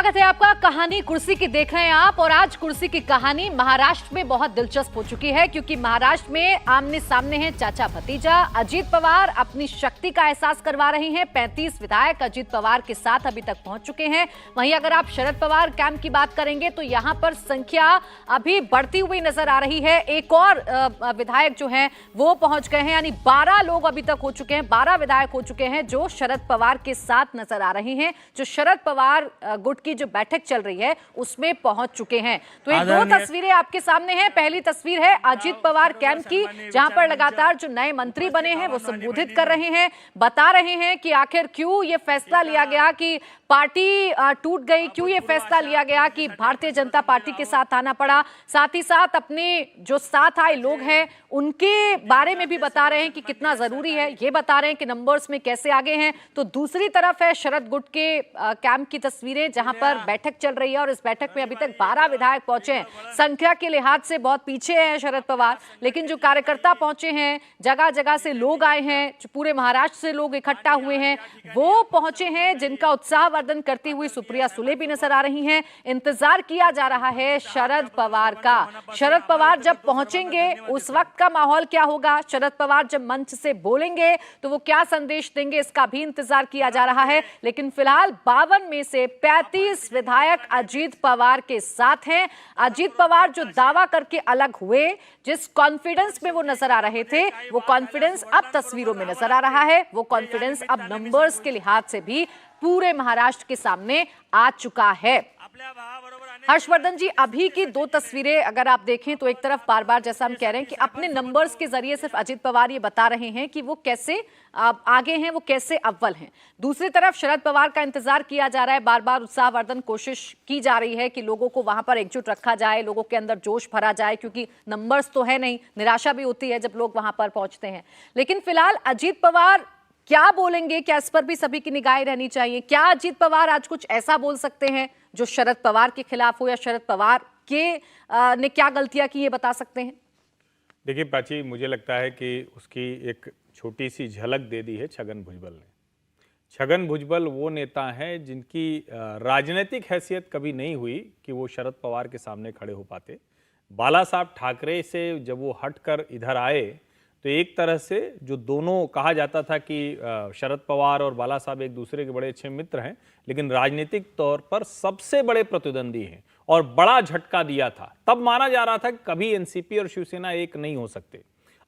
स्वागत है आपका। कहानी कुर्सी की देख रहे हैं आप, और आज कुर्सी की कहानी महाराष्ट्र में बहुत दिलचस्प हो चुकी है, क्योंकि महाराष्ट्र में आमने सामने हैं चाचा भतीजा। अजीत पवार अपनी शक्ति का एहसास करवा रहे हैं। 35 विधायक अजीत पवार के साथ अभी तक पहुंच चुके हैं। वहीं अगर आप शरद पवार कैंप की बात करेंगे तो यहां पर संख्या अभी बढ़ती हुई नजर आ रही है। एक और विधायक जो है वो पहुंच गए हैं, यानी 12 लोग अभी तक हो चुके हैं, 12 विधायक हो चुके हैं जो शरद पवार के साथ नजर आ रहे हैं, जो शरद पवार गुट की जो बैठक चल रही है उसमें पहुंच चुके हैं। तो ये दो तस्वीरें आपके सामने हैं। पहली तस्वीर है अजीत पवार कैंप की, जहां पर लगातार जो नए मंत्री बने हैं वो संबोधित कर रहे हैं, बता रहे हैं कि आखिर क्यों ये फैसला लिया गया कि पार्टी टूट गई, क्यों ये फैसला लिया गया कि भारतीय जनता पार्टी के साथ आना पड़ा। साथ ही साथ अपने जो साथ आए लोग हैं उनके बारे में भी बता रहे हैं कि कितना जरूरी है, ये बता रहे हैं कि नंबर्स में कैसे आगे हैं। तो दूसरी तरफ है शरद गुट के कैंप की तस्वीरें, जहां पर बैठक चल रही है, और इस बैठक में अभी तक 12 विधायक पहुंचे हैं। संख्या के लिहाज से बहुत पीछे हैं शरद पवार, लेकिन जो कार्यकर्ता पहुंचे हैं, जगह जगह से लोग आए हैं, जो पूरे महाराष्ट्र से लोग इकट्ठा हुए हैं वो पहुंचे हैं, जिनका उत्साह वर्धन करती हुई सुप्रिया सुले भी नजर आ रही हैं। इंतजार किया जा रहा है शरद पवार का। शरद पवार जब पहुंचेंगे उस वक्त का माहौल क्या होगा, शरद पवार जब मंच से बोलेंगे तो वो क्या संदेश देंगे, इसका भी इंतजार किया जा रहा है। लेकिन फिलहाल 52 में से 35 विधायक अजीत पवार के साथ हैं। अजीत पवार जो दावा करके अलग हुए, जिस कॉन्फिडेंस में वो नजर आ रहे थे, वो कॉन्फिडेंस अब तस्वीरों में नजर आ रहा है। वो कॉन्फिडेंस अब नंबर्स के लिहाज से भी पूरे महाराष्ट्र के सामने आ चुका है। हर्षवर्धन जी, अभी की दो तस्वीरें अगर आप देखें तो एक तरफ बार बार जैसा हम कह रहे हैं कि अपने नंबर्स के जरिए सिर्फ अजीत पवार ये बता रहे हैं कि वो कैसे आगे हैं, वो कैसे अव्वल हैं। दूसरी तरफ शरद पवार का इंतजार किया जा रहा है, बार बार उत्साहवर्धन कोशिश की जा रही है कि लोगों को वहां पर एकजुट रखा जाए, लोगों के अंदर जोश भरा जाए, क्योंकि नंबर्स तो है नहीं, निराशा भी होती है जब लोग वहां पर पहुंचते हैं। लेकिन फिलहाल अजीत पवार क्या बोलेंगे, क्या इस पर भी सभी की निगाहें रहनी चाहिए? क्या अजीत पवार आज कुछ ऐसा बोल सकते हैं जो शरद पवार के खिलाफ हो, या शरद पवार के ने क्या गलतियां की ये बता सकते हैं? देखिए प्राची, मुझे लगता है कि उसकी एक छोटी सी झलक दे दी है छगन भुजबल ने। छगन भुजबल वो नेता हैं जिनकी राजनीतिक हैसियत कभी नहीं हुई कि वो शरद पवार के सामने खड़े हो पाते। बाला साहब ठाकरे से जब वो हटकर इधर आए तो एक तरह से जो दोनों कहा जाता था कि शरद पवार और बाला साहब एक दूसरे के बड़े अच्छे मित्र हैं, लेकिन राजनीतिक तौर पर सबसे बड़े प्रतिद्वंदी हैं, और बड़ा झटका दिया था। तब माना जा रहा था कि कभी एनसीपी और शिवसेना एक नहीं हो सकते।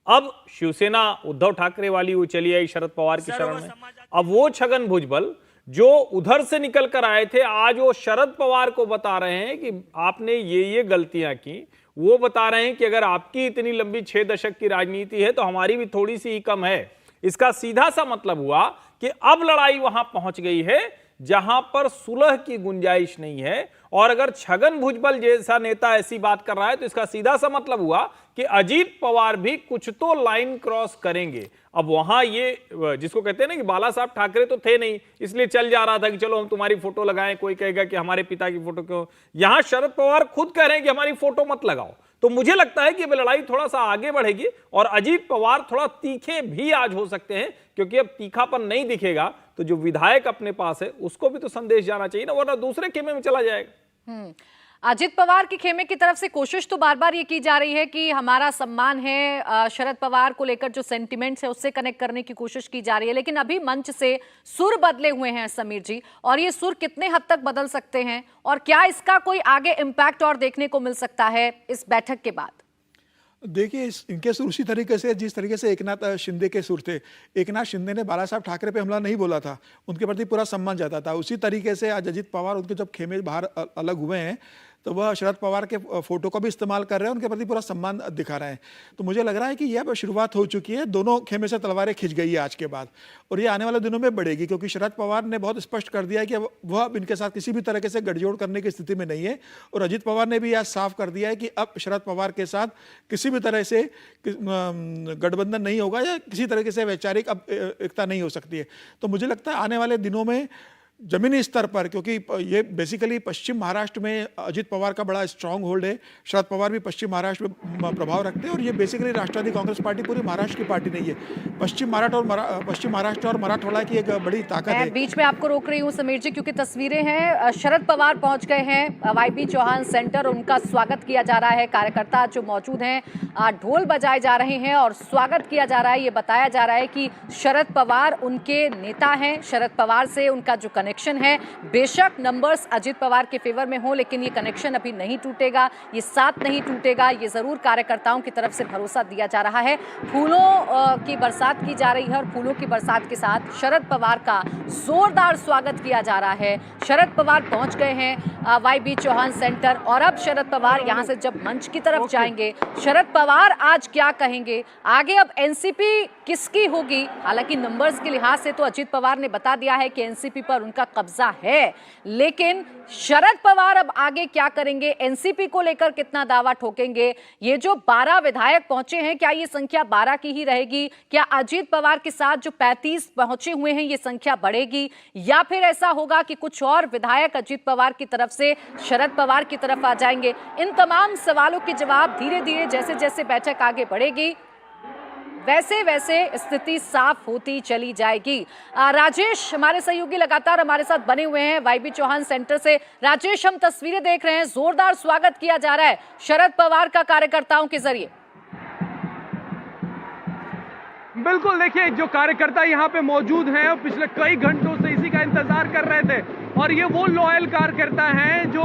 अब शिवसेना उद्धव ठाकरे वाली वो चली आई शरद पवार की शरण में। अब वो छगन भुजबल जो उधर से निकल कर आए थे, आज वो शरद पवार को बता रहे हैं कि आपने ये गलतियां की। वो बता रहे हैं कि अगर आपकी इतनी लंबी 6 दशक की राजनीति है तो हमारी भी थोड़ी सी ही कम है। इसका सीधा सा मतलब हुआ कि अब लड़ाई वहां पहुंच गई है जहां पर सुलह की गुंजाइश नहीं है। और अगर छगन भुजबल जैसा नेता ऐसी बात कर रहा है तो इसका सीधा सा मतलब हुआ कि अजीत पवार भी कुछ तो लाइन क्रॉस करेंगे। अब वहां ये जिसको कहते हैं ना कि बाला साहब ठाकरे तो थे नहीं, इसलिए चल जा रहा था कि चलो हम तुम्हारी फोटो लगाएं, कोई कहेगा कि हमारे पिता की फोटो क्यों। यहां शरद पवार खुद कह रहे हैं कि हमारी फोटो मत लगाओ। तो मुझे लगता है कि अब लड़ाई थोड़ा सा आगे बढ़ेगी, और अजीत पवार थोड़ा तीखे भी आज हो सकते हैं, क्योंकि अब तीखापन नहीं दिखेगा तो जो विधायक अपने पास है उसको भी तो संदेश जाना चाहिए ना, वरना दूसरे खेमे में चला जाएगा। अजीत पवार के खेमे की तरफ से कोशिश तो बार बार ये की जा रही है कि हमारा सम्मान है, शरद पवार को लेकर जो सेंटिमेंट्स है उससे कनेक्ट करने की कोशिश की जा रही है। लेकिन अभी मंच से सुर बदले हुए हैं समीर जी, और ये सुर कितने हद तक बदल सकते हैं, और क्या इसका कोई आगे इम्पैक्ट और देखने को मिल सकता है इस बैठक के बाद? देखिए, इनके सुर उसी तरीके से जिस तरीके से एकनाथ शिंदे के सुर थे। एकनाथ शिंदे ने बाला साहब ठाकरे पे हमला नहीं बोला था, उनके प्रति पूरा सम्मान जाता था। उसी तरीके से आज अजीत पवार उनके जब खेमे बाहर अलग हुए हैं तो वह शरद पवार के फोटो को भी इस्तेमाल कर रहे हैं, उनके प्रति पूरा सम्मान दिखा रहे हैं। तो मुझे लग रहा है कि यह शुरुआत हो चुकी है, दोनों खेमे से तलवारें खिंच गई है आज के बाद, और ये आने वाले दिनों में बढ़ेगी, क्योंकि शरद पवार ने बहुत स्पष्ट कर दिया है कि वह अब इनके साथ किसी भी तरह से गठजोड़ करने की स्थिति में नहीं है। और अजीत पवार ने भी यह साफ कर दिया है कि अब शरद पवार के साथ किसी भी तरह से गठबंधन नहीं होगा, या किसी तरीके से वैचारिक अब एकता नहीं हो सकती है। तो मुझे लगता है आने वाले दिनों में जमीनी स्तर पर, क्योंकि ये बेसिकली पश्चिम महाराष्ट्र में अजित पवार का बड़ा स्ट्रांग होल्ड है। शरद पवार भी पश्चिम महाराष्ट्र में प्रभाव रखते हैं और ये बेसिकली राष्ट्रवादी कांग्रेस पार्टी पूरी महाराष्ट्र की पार्टी नहीं है। पश्चिम महाराष्ट्र और मराठवाड़ा की एक बड़ी ताकत है। बीच में आपको रोक रही हूँ समीर जी, क्योंकि तस्वीरें हैं। शरद पवार पहुंच गए हैं वाईबी चौहान सेंटर, उनका स्वागत किया जा रहा है। कार्यकर्ता जो मौजूद हैं, ढोल बजाए जा रहे हैं और स्वागत किया जा रहा है। ये बताया जा रहा है कि शरद पवार उनके नेता हैं, शरद पवार से उनका जो कनेक्शन है, बेशक नंबर्स अजित पवार के फेवर में हो, लेकिन ये कनेक्शन अभी नहीं टूटेगा, ये साथ नहीं टूटेगा, ये जरूर कार्यकर्ताओं की तरफ से भरोसा दिया जा रहा है। फूलों की बरसात की जा रही है और फूलों की बरसात के साथ शरद पवार का जोरदार स्वागत किया जा रहा है। शरद पवार पहुंच गए हैं वाईबी चौहान सेंटर और अब शरद पवार यहां से जब मंच की तरफ जाएंगे, शरद पवार आज क्या कहेंगे, आगे अब एनसीपी किसकी होगी। हालांकि नंबर्स के लिहाज से तो अजित पवार ने बता दिया है कि एनसीपी पर उनका कब्जा है, लेकिन शरद पवार अब आगे क्या करेंगे, एनसीपी को लेकर कितना दावा ठोकेंगे। ये जो 12 विधायक पहुंचे हैं, क्या ये संख्या 12 की ही रहेगी? क्या अजित पवार के साथ जो 35 पहुंचे हुए हैं, ये संख्या बढ़ेगी, या फिर ऐसा होगा कि कुछ और विधायक अजित पवार की तरफ से शरद पवार की तरफ आ जाएंगे? इन तमाम सवालों के जवाब धीरे धीरे जैसे जैसे बैठक आगे बढ़ेगी, वैसे वैसे स्थिति साफ होती चली जाएगी। राजेश हमारे सहयोगी लगातार हमारे साथ बने हुए हैं वाईबी चौहान सेंटर से। राजेश, हम तस्वीरें देख रहे हैं, जोरदार स्वागत किया जा रहा है शरद पवार का कार्यकर्ताओं के जरिए। बिल्कुल, देखिए जो कार्यकर्ता यहाँ पे मौजूद हैं और पिछले कई घंटों से इसी का इंतजार कर रहे थे, और ये वो लॉयल कार्यकर्ता हैं जो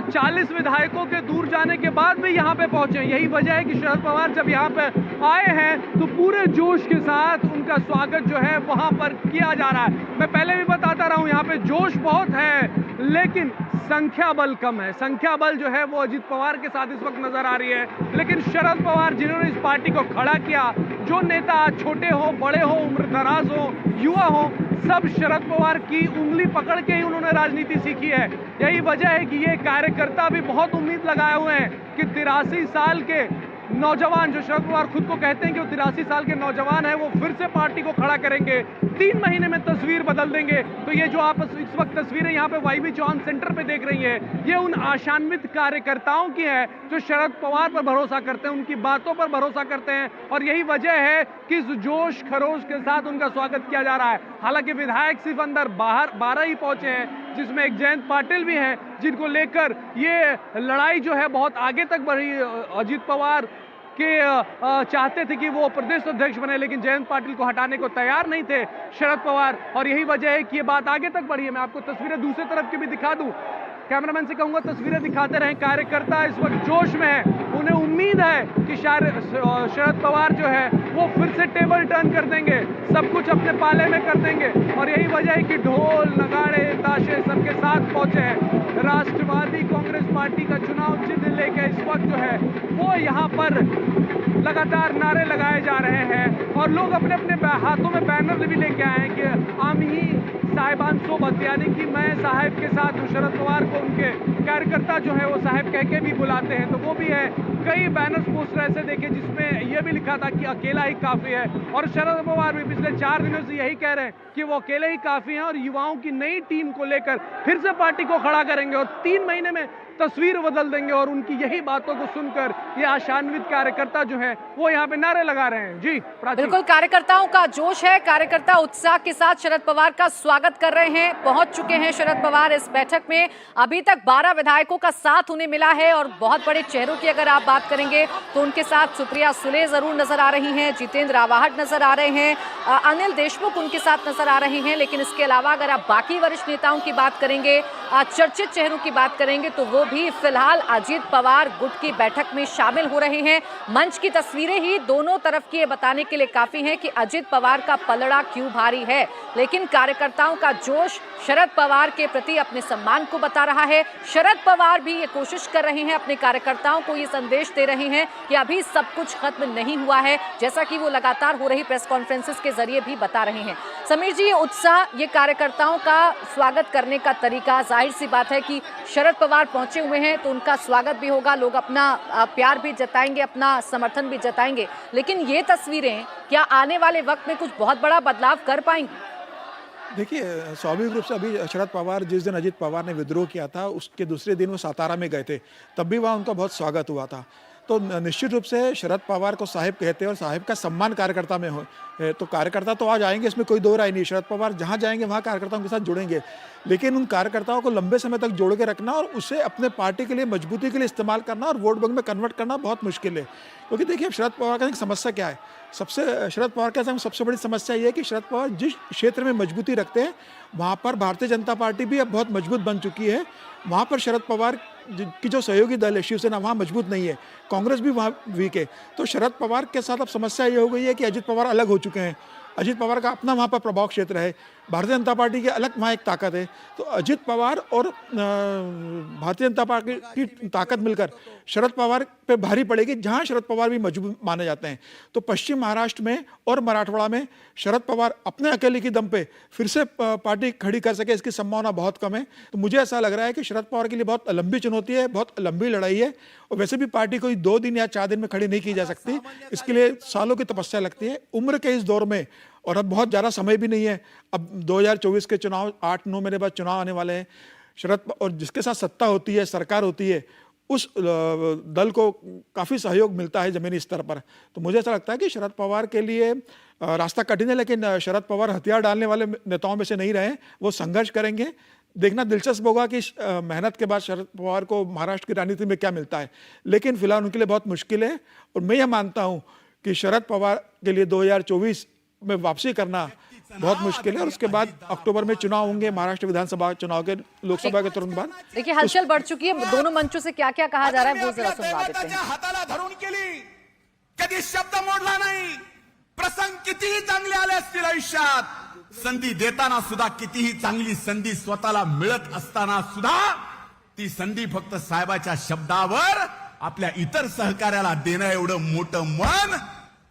40 विधायकों के दूर जाने के बाद भी यहाँ पे पहुंचे। यही वजह है कि शरद पवार जब यहाँ पे आए हैं तो पूरे जोश के साथ उनका स्वागत जो है वहाँ पर किया जा रहा है। मैं पहले भी बताता रहा हूँ, यहाँ पे जोश बहुत है लेकिन संख्या बल कम है। संख्या बल जो है वो अजित पवार के साथ इस वक्त नजर आ रही है, लेकिन शरद पवार जिन्होंने इस पार्टी को खड़ा किया, जो नेता छोटे हो, बड़े हो, उम्रदराज हो, युवा हो, सब शरद पवार की उंगली पकड़ के ही उन्होंने राजनीति सीखी है। यही वजह है कि ये कार्यकर्ता भी बहुत उम्मीद लगाए हुए हैं कि 83 साल के नौजवान, जो शरद पवार खुद को कहते हैं कि वो 83 साल के नौजवान है, वो फिर से पार्टी को खड़ा करेंगे, 3 महीने में तस्वीर बदल देंगे। तो ये जो आप इस वक्त तस्वीरें यहाँ पे वाईबी चौहान सेंटर पे देख रही हैं, ये उन आशान्वित कार्यकर्ताओं की है जो शरद पवार पर भरोसा करते हैं, उनकी बातों पर भरोसा करते हैं, और यही वजह है कि इस जोश खरोश के साथ उनका स्वागत किया जा रहा है। हालांकि विधायक सिर्फ अंदर बाहर 12 ही पहुंचे हैं, जिसमें एक जयंत पाटिल भी हैं, जिनको लेकर ये लड़ाई जो है बहुत आगे तक बढ़ी। अजित पवार के चाहते थे कि वो प्रदेश अध्यक्ष बने, लेकिन जयंत पाटिल को हटाने को तैयार नहीं थे शरद पवार, और यही वजह है कि ये बात आगे तक बढ़ी है। मैं आपको तस्वीरें दूसरी तरफ की भी दिखा दूं, कैमरामैन से कहूंगा तस्वीरें दिखाते रहें। कार्यकर्ता इस वक्त जोश में है, उन्हें उम्मीद है कि शरद पवार जो है वो फिर से टेबल टर्न कर देंगे, सब कुछ अपने पाले में कर देंगे, और यही वजह है कि ढोल नगाड़े ताशे सबके साथ पहुंचे हैं। राष्ट्रवादी कांग्रेस पार्टी का चुनाव चिन्ह लेकर इस वक्त जो है वो यहाँ पर लगातार नारे लगाए जा रहे हैं, और लोग अपने अपने हाथों में बैनर भी लेके आए हैं कि आमी साहिबान सोबत, यानी कि मैं साहिब के साथ हूँ। शरद पवार को उनके कार्यकर्ता जो है वो साहिब कह के भी बुलाते हैं, तो वो भी है। कई बैनर्स पोस्टर ऐसे देखे जिसमें यह भी लिखा था कि अकेला ही काफी है, और शरद पवार भी पिछले 4 दिनों से यही कह रहे हैं कि वो अकेले ही काफी हैं और युवाओं की नई टीम को लेकर फिर से पार्टी को खड़ा करेंगे और 3 महीने में तस्वीर बदल देंगे। और उनकी यही बातों को सुनकर ये आशान्वित कार्यकर्ता जो है वो यहाँ पे नारे लगा रहे हैं। जी बिल्कुल, कार्यकर्ताओं का जोश है, कार्यकर्ता उत्साह के साथ शरद पवार का स्वागत कर रहे हैं। पहुंच चुके हैं शरद पवार इस बैठक में। अभी तक 12 विधायकों का साथ उन्हें मिला है, और बहुत बड़े चेहरों की अगर आप बात करेंगे तो उनके साथ सुप्रिया सुले जरूर नजर आ रही हैं, जितेंद्र रावाहट नजर आ रहे हैं, अनिल देशमुख उनके साथ नजर आ रहे हैं। लेकिन इसके अलावा अगर आप बाकी वरिष्ठ नेताओं की बात करेंगे, चर्चित चेहरों की बात करेंगे, तो वो भी फिलहाल अजित पवार गुट की बैठक में शामिल हो रहे हैं। मंच की तस्वीरें ही दोनों तरफ की ये बताने के लिए काफी हैं कि अजित पवार का पलड़ा क्यों भारी है, लेकिन कार्यकर्ताओं का जोश शरद पवार के प्रति अपने सम्मान को बता रहा है। शरद पवार भी ये कोशिश कर रहे हैं, अपने कार्यकर्ताओं को ये संदेश दे रहे हैं कि अभी सब कुछ खत्म नहीं हुआ है, जैसा कि वो लगातार हो रही प्रेस कॉन्फ्रेंसेस के जरिए भी बता रहे हैं। समीर जी, ये उत्साह, ये कार्यकर्ताओं का स्वागत करने का तरीका, जाहिर सी बात है कि शरद पवार पहुंचे हुए हैं तो उनका स्वागत भी होगा, लोग अपना प्यार भी जताएंगे, अपना समर्थन भी जताएंगे, लेकिन ये तस्वीरें क्या आने वाले वक्त में कुछ बहुत बड़ा बदलाव कर पाएंगी? देखिए, स्वाभाविक रूप से अभी शरद पवार जिस दिन अजित पवार ने विद्रोह किया था उसके दूसरे दिन वो सातारा में गए थे, तब भी वहाँ उनका बहुत स्वागत हुआ था। तो निश्चित रूप से शरद पवार को साहिब कहते हैं और साहिब का सम्मान कार्यकर्ता में हो तो कार्यकर्ता तो आज आएंगे, इसमें कोई दो राय नहीं। शरद पवार जहाँ जाएंगे वहाँ कार्यकर्ताओं के साथ जुड़ेंगे, लेकिन उन कार्यकर्ताओं को लंबे समय तक जोड़ के रखना और उसे अपने पार्टी के लिए मजबूती के लिए इस्तेमाल करना और वोट बैंक में कन्वर्ट करना बहुत मुश्किल है। क्योंकि देखिए, अब शरद पवार का एक समस्या क्या है, शरद पवार के साथ सबसे बड़ी समस्या ये है कि शरद पवार जिस क्षेत्र में मजबूती रखते हैं वहाँ पर भारतीय जनता पार्टी भी अब बहुत मजबूत बन चुकी है। वहाँ पर शरद पवार की जो सहयोगी दल है शिवसेना, वहाँ मजबूत नहीं है, कांग्रेस भी वहाँ वीक है। तो शरद पवार के साथ अब समस्या ये हो गई है कि अजित पवार अलग हो चुके हैं। अजित पवार का अपना वहाँ पर प्रभाव क्षेत्र है, भारतीय जनता पार्टी की अलग वहाँ एक ताकत है। तो अजित पवार और भारतीय जनता पार्टी की ताकत मिलकर शरद पवार पे भारी पड़ेगी, जहाँ शरद पवार भी मजबूत माने जाते हैं। तो पश्चिम महाराष्ट्र में और मराठवाड़ा में शरद पवार अपने अकेले की दम पे फिर से पार्टी खड़ी कर सके, इसकी संभावना बहुत कम है। तो मुझे ऐसा लग रहा है कि शरद पवार के लिए बहुत लंबी चुनौती है, बहुत लंबी लड़ाई है, और वैसे भी पार्टी कोई 2 दिन या 4 दिन में खड़ी नहीं की जा सकती। इसके लिए सालों की तपस्या लगती है। उम्र के इस दौर में, और अब बहुत ज़्यादा समय भी नहीं है, अब 2024 के चुनाव 8-9 महीने बाद चुनाव आने वाले हैं। और जिसके साथ सत्ता होती है, सरकार होती है, उस दल को काफ़ी सहयोग मिलता है ज़मीनी स्तर पर। तो मुझे ऐसा लगता है कि शरद पवार के लिए रास्ता कठिन है, लेकिन शरद पवार हथियार डालने वाले नेताओं में से नहीं रहे, वो संघर्ष करेंगे। देखना दिलचस्प होगा कि मेहनत के बाद शरद पवार को महाराष्ट्र की राजनीति में क्या मिलता है, लेकिन फिलहाल उनके लिए बहुत मुश्किल है। और मैं यह मानता हूँ कि शरद पवार के लिए 2024 में वापसी करना बहुत मुश्किल है, और उसके बाद अक्टूबर में चुनाव होंगे, महाराष्ट्र विधानसभा चुनाव के, लोकसभा के तुरंत बाद। देखिए, हलचल बढ़ चुकी है, दोनों मंचों से क्या क्या कहा जा रहा है वो जरा सुनवा देते हैं। हाताला धरून केली, कधी शब्द मोडला नाही, प्रसंग कितीही चांगले आले असतील आयुष्यात, संधी देताना सुद्धा कितीही चांगली संधी स्वतःला मिळत असताना सुद्धा ती संधी फक्त साहेबाच्या शब्दावर आपल्या इतर सहकार्याला देणं एवढं मोठं मन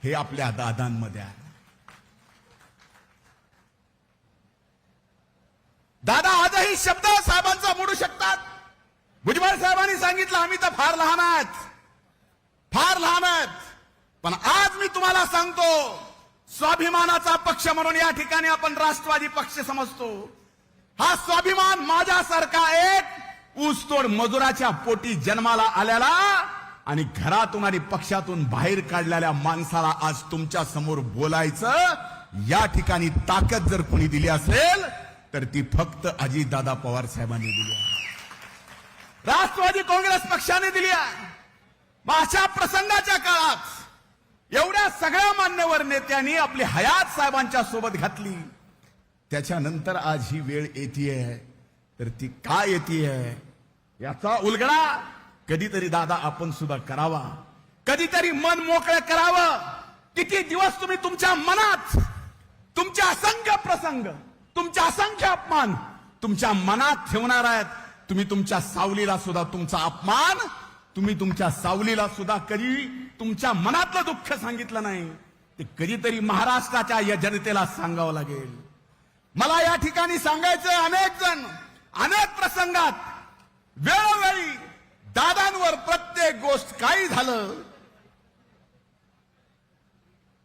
हे आपल्या दादांमध्ये आहे। दादा आजही शब्द साहेबांचा मोडू शकतात। भुजबळ साहेबांनी सांगितलं आम्ही तर फार लहान आहोत, फार लहान आहोत, पण आज मी तुम्हाला सांगतो, स्वाभिमानाचा पक्ष म्हणून या ठिकाणी आपण राष्ट्रवादी पक्ष समजतो। हा स्वाभिमान माझ्यासारखा एक ऊसतोड मजुराच्या पोटी जन्माला आलेला आणि घरातून आणि पक्षातून बाहेर काढलेल्या माणसाला आज तुमच्या समोर बोलायचं या ठिकाणी ताकद जर कोणी दिली असेल तर ती फक्त अजितदादा पवार साहेबांनी दिली आहे, राष्ट्रवादी काँग्रेस पक्षाने दिली आहे। अशा प्रसंगाच्या काळात एवढ्या सगळ्या मान्यवर नेत्यांनी आपली हयात साहेबांच्या सोबत घातली, त्याच्यानंतर आज ही वेळ येतेय, तर ती का येतेय याचा उलगडा कधीतरी दादा आपण सुद्धा करावा, कधीतरी मन मोकळं करावं। किती दिवस तुम्ही तुमच्या मनात तुमचे असंख्य प्रसंग, तुमचे असंख्य अपमान तुमच्या मनात ठेवणार आहेत। तुम्ही तुमच्या सावलीला सुद्धा तुमचा अपमान, तुम्ही तुमच्या सावलीला सुद्धा कधी तुमच्या मनातलं दुःख सांगितलं नाही, ते कधीतरी महाराष्ट्राच्या या जनतेला सांगावं लागेल। मला या ठिकाणी सांगायचं, अनेक जण अनेक प्रसंगात वेळोवेळी दादांवर प्रत्येक गोष्ट काही झालं,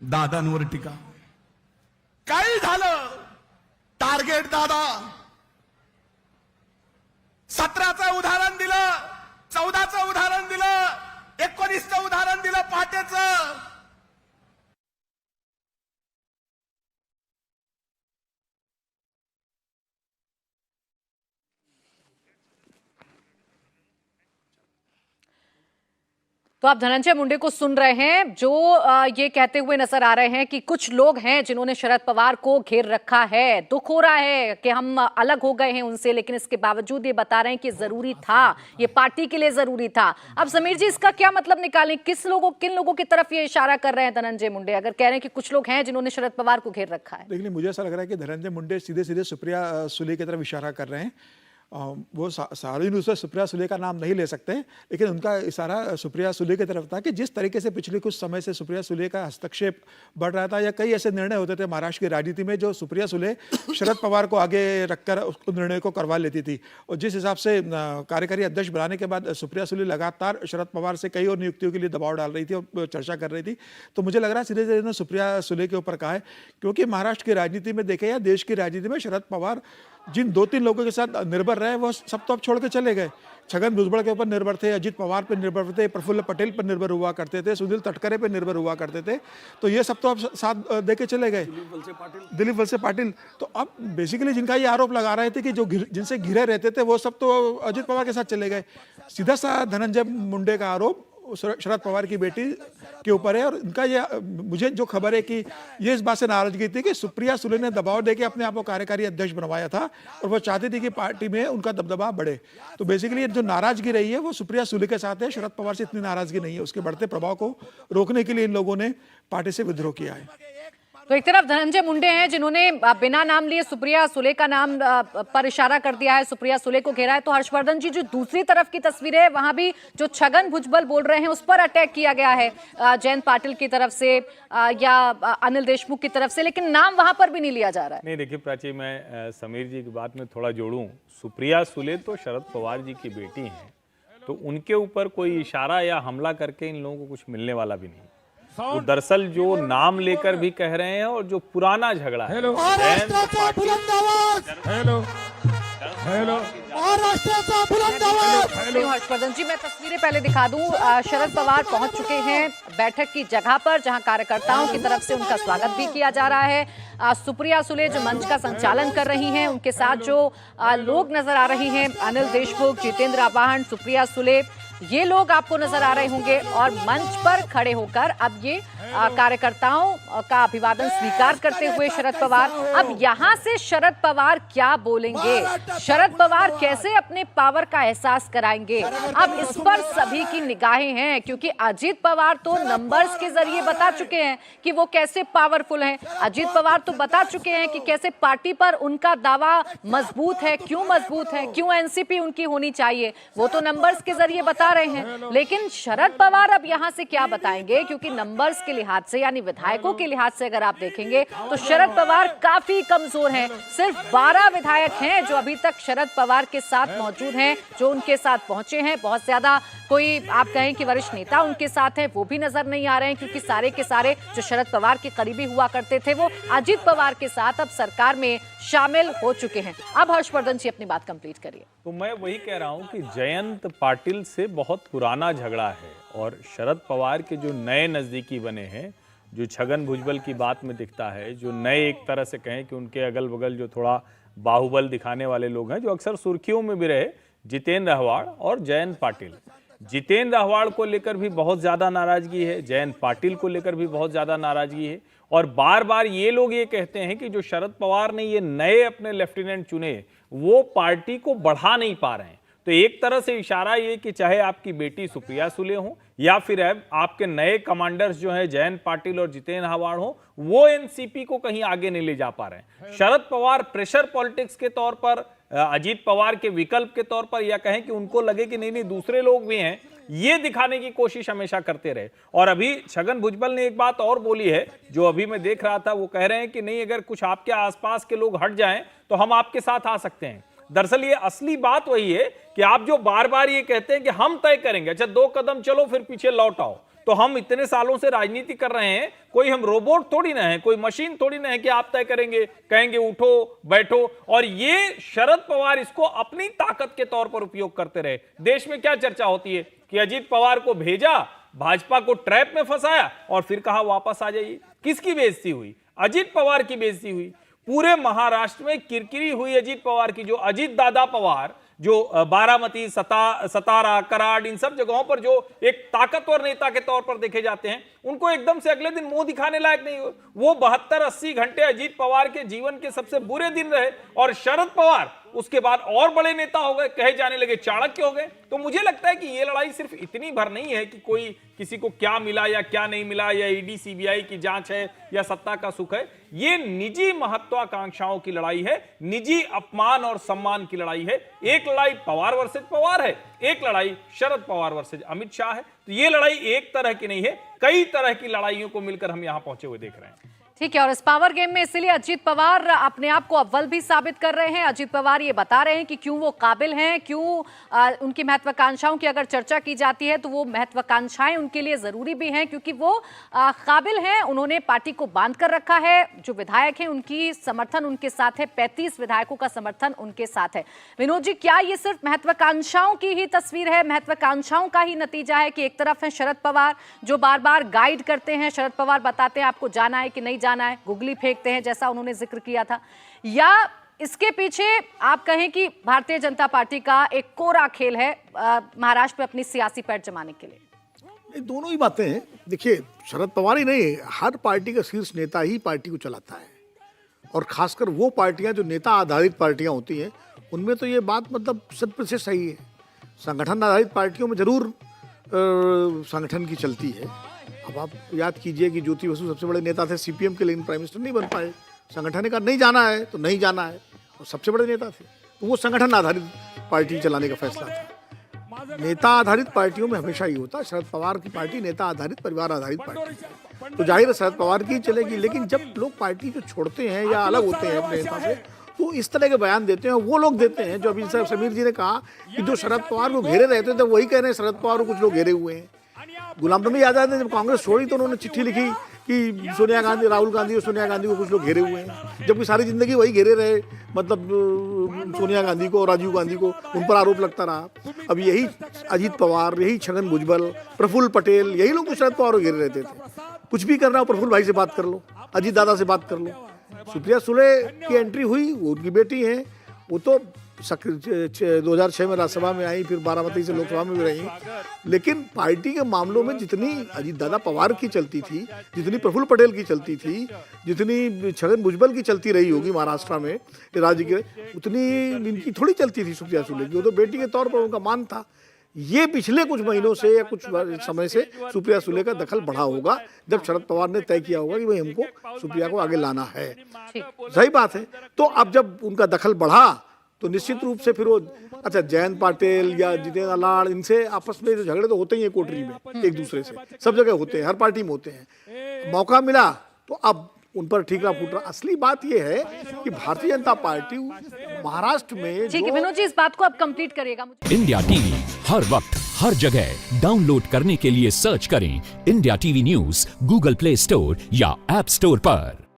दादांवर टीका, काही झालं टार्गेट दादा, 17चं उदाहरण दिलं, 14चं उदाहरण दिलं, 19चं उदाहरण दिलं पाटेचं। तो आप धनंजय मुंडे को सुन रहे हैं, जो ये कहते हुए नजर आ रहे हैं कि कुछ लोग हैं जिन्होंने शरद पवार को घेर रखा है। दुख हो रहा है कि हम अलग हो गए हैं उनसे, लेकिन इसके बावजूद ये बता रहे हैं कि जरूरी था, ये पार्टी के लिए जरूरी था। अब समीर जी, इसका क्या मतलब निकालें? किन लोगों की तरफ ये इशारा कर रहे हैं धनंजय मुंडे, अगर कह रहे हैं कि कुछ लोग हैं जिन्होंने शरद पवार को घेर रखा है? देखिए, मुझे ऐसा लग रहा है कि धनंजय मुंडे सीधे सीधे सुप्रिया सुले की तरफ इशारा कर रहे हैं। वो सार्वजनिक रूप से सुप्रिया सुले का नाम नहीं ले सकते, लेकिन उनका इशारा सुप्रिया सुले की तरफ था कि जिस तरीके से पिछले कुछ समय से सुप्रिया सुले का हस्तक्षेप बढ़ रहा था, या कई ऐसे निर्णय होते थे महाराष्ट्र की राजनीति में जो सुप्रिया सुले शरद पवार को आगे रखकर उस निर्णय को करवा लेती थी। और जिस हिसाब से कार्यकारी अध्यक्ष बनाने के बाद सुप्रिया सुले लगातार शरद पवार से कई और नियुक्तियों के लिए दबाव डाल रही थी और चर्चा कर रही थी, तो मुझे लग रहा है सीधे सीधे सुप्रिया सुले के ऊपर कहा है, क्योंकि महाराष्ट्र की राजनीति में देखें या देश की राजनीति में शरद पवार जिन 2-3 लोगों के साथ निर्भर रहे वो सब तो अब छोड़ के चले गए। छगन भुजबल के ऊपर निर्भर थे, अजित पवार पर निर्भर थे, प्रफुल्ल पटेल पर निर्भर हुआ करते थे, सुनील तटकरे पर निर्भर हुआ करते थे, तो ये सब तो अब साथ दे के चले गए। दिलीप वलसे पाटिल तो अब बेसिकली जिनका ये आरोप लगा रहे थे कि जो जिनसे घिरे रहते थे वो सब तो अजित पवार के साथ चले गए। सीधा सा धनंजय मुंडे का आरोप शरद पवार की बेटी के ऊपर है, और इनका ये मुझे जो खबर है कि ये इस बात से नाराजगी थी कि सुप्रिया सुले ने दबाव देके अपने आप को कार्यकारी अध्यक्ष बनवाया था और वो चाहती थी कि पार्टी में उनका दबदबा बढ़े। तो बेसिकली जो नाराजगी रही है वो सुप्रिया सुले के साथ है, शरद पवार से इतनी नाराजगी नहीं है। उसके बढ़ते प्रभाव को रोकने के लिए इन लोगों ने पार्टी से विद्रोह किया है। तो एक तरफ धनंजय मुंडे हैं जिन्होंने बिना नाम लिए सुप्रिया सुले का नाम पर इशारा कर दिया है, सुप्रिया सुले को घेरा है, तो हर्षवर्धन जी जो दूसरी तरफ की तस्वीर है वहां भी जो छगन भुजबल बोल रहे हैं उस पर अटैक किया गया है जयंत पाटिल की तरफ से या अनिल देशमुख की तरफ से, लेकिन नाम वहां पर भी नहीं लिया जा रहा है। नहीं देखिए प्राची, मैं समीर जी की बात में थोड़ा जोड़ूं। सुप्रिया सुले तो शरद पवार जी की बेटी हैं, तो उनके ऊपर कोई इशारा या हमला करके इन लोगों को कुछ मिलने वाला भी नहीं। वो दरअसल जो नाम लेकर भी कह रहे हैं और जो पुराना झगड़ा है, हर्षवर्धन जी मैं तस्वीरें पहले दिखा दूं। शरद पवार पहुंच चुके हैं बैठक की जगह पर जहां कार्यकर्ताओं की तरफ से उनका स्वागत भी किया जा रहा है। सुप्रिया सुले जो मंच का संचालन कर रही हैं, उनके साथ जो लोग नजर आ रही हैं, अनिल देशमुख, जितेंद्र आवाहन, सुप्रिया सुले, ये लोग आपको नजर आ रहे होंगे और मंच पर खड़े होकर अब ये कार्यकर्ताओं का अभिवादन स्वीकार करते हुए शरद पवार। अब यहां से शरद पवार क्या बोलेंगे, शरद पवार कैसे अपने पावर का एहसास कराएंगे, अब इस पर सभी की निगाहें हैं, क्योंकि अजित पवार तो नंबर्स के जरिए बता चुके हैं कि वो कैसे पावरफुल हैं। अजित पवार तो बता चुके हैं कि कैसे पार्टी पर उनका दावा मजबूत है, क्यों मजबूत है, क्यों एनसीपी उनकी होनी चाहिए, वो तो नंबर्स के जरिए बता रहे हैं। लेकिन शरद पवार अब यहां से क्या बताएंगे, क्योंकि नंबर्स के लिहाज से यानी विधायकों के लिहाज से अगर आप देखेंगे तो शरद पवार काफी कमजोर हैं। सिर्फ 12 विधायक हैं जो अभी तक शरद पवार के साथ मौजूद हैं, जो उनके साथ पहुंचे हैं। बहुत ज्यादा कोई आप कहें कि वरिष्ठ नेता उनके साथ हैं वो भी नजर नहीं आ रहे हैं, क्योंकि सारे के सारे जो शरद पवार के करीबी हुआ करते थे वो अजित पवार के साथ अब सरकार में शामिल हो चुके हैं। अब हर्षवर्धन जी अपनी बात कंप्लीट करिए। तो मैं वही कह रहा हूं कि जयंत पाटिल से बहुत पुराना झगड़ा है और शरद पवार के जो नए नजदीकी बने हैं, जो छगन भुजबल की बात में दिखता है, जो नए एक तरह से कहें कि उनके अगल बगल जो थोड़ा बाहुबल दिखाने वाले लोग हैं, जो अक्सर सुर्खियों में भी रहे, जितेंद्र अहवाड़ और जयंत पाटिल। जितेंद्र अहवाड़ को लेकर भी बहुत ज्यादा नाराजगी है, जयंत पाटिल को लेकर भी बहुत ज्यादा नाराजगी है, और बार बार ये लोग ये कहते हैं कि जो शरद पवार ने ये नए अपने लेफ्टिनेंट चुने वो पार्टी को बढ़ा नहीं पा रहे हैं। तो एक तरह से इशारा ये कि चाहे आपकी बेटी सुप्रिया सुले हो या फिर आपके नए कमांडर्स जो हैं जयंत पाटिल और जितेंद्र अहवाड़ हो, वो एनसीपी को कहीं आगे नहीं ले जा पा रहे हैं। शरद पवार प्रेशर पॉलिटिक्स के तौर पर, अजीत पवार के विकल्प के तौर पर, या कहें कि उनको लगे कि नहीं दूसरे लोग भी हैं, ये दिखाने की कोशिश हमेशा करते रहे। और अभी छगन भुजबल ने एक बात और बोली है जो अभी मैं देख रहा था, वो कह रहे हैं कि नहीं अगर कुछ आपके आसपास के लोग हट जाएं तो हम आपके साथ आ सकते हैं। दरअसल ये असली बात वही है कि आप जो बार बार ये कहते हैं कि हम तय करेंगे, अच्छा 2 कदम चलो फिर पीछे लौट आओ, तो हम इतने सालों से राजनीति कर रहे हैं, कोई हम रोबोट थोड़ी ना है, कोई मशीन थोड़ी ना है कि आप तय करेंगे, कहेंगे उठो बैठो। और ये शरद पवार इसको अपनी ताकत के तौर पर उपयोग करते रहे। देश में क्या चर्चा होती है कि अजीत पवार को भेजा, भाजपा को ट्रैप में फंसाया और फिर कहा वापस आ जाइए। किसकी बेइज्जती हुई? अजीत पवार की बेइज्जती हुई। पूरे महाराष्ट्र में किरकिरी हुई अजीत पवार की। जो अजीत दादा पवार जो बारामती, सतारा, कराड़, इन सब जगहों पर जो एक ताकतवर नेता के तौर पर देखे जाते हैं, उनको एकदम से अगले दिन मुंह दिखाने लायक नहीं हो। वो 72-80 घंटे अजीत पवार के जीवन के सबसे बुरे दिन रहे और शरद पवार उसके बाद और बड़े नेता हो गए, कहे जाने लगे चाणक्य हो गए। तो मुझे लगता है कि ये लड़ाई सिर्फ इतनी भर नहीं है कि कोई किसी को क्या मिला या क्या नहीं मिला, या ईडी सीबीआई की जांच है या सत्ता का सुख है। ये निजी महत्वाकांक्षाओं की लड़ाई है, निजी अपमान और सम्मान की लड़ाई है। एक लड़ाई पवार वर्सेज पवार है, एक लड़ाई शरद पवार वर्सेज अमित शाह है। तो ये लड़ाई एक तरह की नहीं है, कई तरह की लड़ाइयों को मिलकर हम यहां पहुंचे हुए देख रहे हैं। ठीक है, और इस पावर गेम में इसीलिए अजीत पवार अपने आप को अव्वल भी साबित कर रहे हैं। अजीत पवार ये बता रहे हैं कि क्यों वो काबिल हैं, क्यों उनकी महत्वाकांक्षाओं की अगर चर्चा की जाती है तो वो महत्वाकांक्षाएं उनके लिए जरूरी भी हैं, क्योंकि वो काबिल हैं। उन्होंने पार्टी को बांध कर रखा है। जो विधायक हैं उनकी समर्थन उनके साथ है, 35 विधायकों का समर्थन उनके साथ है। विनोद जी, क्या ये सिर्फ महत्वाकांक्षाओं की ही तस्वीर है, महत्वाकांक्षाओं का ही नतीजा है कि एक तरफ है शरद पवार जो बार बार गाइड करते हैं, शरद पवार बताते हैं आपको जाना है कि नहीं जाना है, गुगली फेंकते हैं जैसा उन्होंने जिक्र किया था, या इसके पीछे आप कहें कि भारतीय जनता पार्टी का एक कोरा खेल है महाराष्ट्र में अपनी सियासी पैठ जमाने के लिए? दोनों ही बातें हैं। देखिए, शरद पवार ही नहीं, हर पार्टी का शीर्ष नेता ही पार्टी को चलाता है, और खासकर वो पार्टियां जो नेता आधारित पार्टियां होती हैं उनमें तो ये बात मतलब 100% सही है। संगठन आधारित पार्टियों में जरूर संगठन की चलती है। अब आप याद कीजिए कि ज्योति बसु सबसे बड़े नेता थे सीपीएम के, लेकिन प्राइम मिनिस्टर नहीं बन पाए। संगठन ने कहा नहीं जाना है तो नहीं जाना है, और सबसे बड़े नेता थे, तो वो संगठन आधारित पार्टी चलाने का फैसला था। नेता आधारित पार्टियों में हमेशा ही होता है। शरद पवार की पार्टी नेता आधारित, परिवार आधारित पार्टी, तो जाहिर है शरद पवार की चलेगी। लेकिन जब लोग पार्टी को छोड़ते हैं या अलग होते हैं अपने नेता से, तो इस तरह के बयान देते हैं। वो लोग देते हैं जो अभी समीर जी ने कहा कि जो शरद पवार को घेरे रहते थे वही कह रहे हैं शरद पवार को कुछ लोग घेरे हुए हैं। गुलाम नबी आजाद ने जब कांग्रेस छोड़ी तो उन्होंने चिट्ठी लिखी कि सोनिया गांधी, राहुल गांधी और सोनिया गांधी को कुछ लोग घेरे हुए हैं, जबकि सारी जिंदगी वही घेरे रहे, मतलब सोनिया गांधी को और राजीव गांधी को, उन पर आरोप लगता रहा। अब यही अजीत पवार, यही छगन भुजबल, प्रफुल्ल पटेल, यही लोग तो शरद पवार को घेरे रहते थे। कुछ भी करना हो प्रफुल्ल भाई से बात कर लो, अजीत दादा से बात कर लो। सुप्रिया सुले की एंट्री हुई, वो उनकी बेटी है, वो तो 2006 में राज्यसभा में आई, फिर बारामती से लोकसभा में भी रही। लेकिन पार्टी के मामलों में जितनी अजीत दादा पवार की चलती थी, जितनी प्रफुल्ल पटेल की चलती थी, जितनी छगन भुजबल की चलती रही होगी महाराष्ट्र में राज्य के, उतनी इनकी थोड़ी चलती थी सुप्रिया सुले की। वो तो बेटी के तौर पर उनका मान था। ये पिछले कुछ महीनों से या कुछ समय से सुप्रिया सुले का दखल बढ़ा होगा, जब शरद पवार ने तय किया होगा कि भाई हमको सुप्रिया को आगे लाना है। सही बात है। तो अब जब उनका दखल बढ़ा तो निश्चित रूप से फिर वो, अच्छा, जयंत पाटिल या जितेंद्र आलाड़, इनसे आपस में झगड़े तो होते ही हैं कोटरी में, एक दूसरे से, सब जगह होते हैं, हर पार्टी में होते हैं। मौका मिला तो अब उन पर ठीकरा फूटरा। असली बात यह है कि भारतीय जनता पार्टी महाराष्ट्र में, ठीक है विनोद जी, इस बात को अब कंप्लीट करिएगा। इंडिया टीवी हर वक्त हर जगह डाउनलोड करने के लिए सर्च करें India TV news Google play store या ऐप स्टोर पर।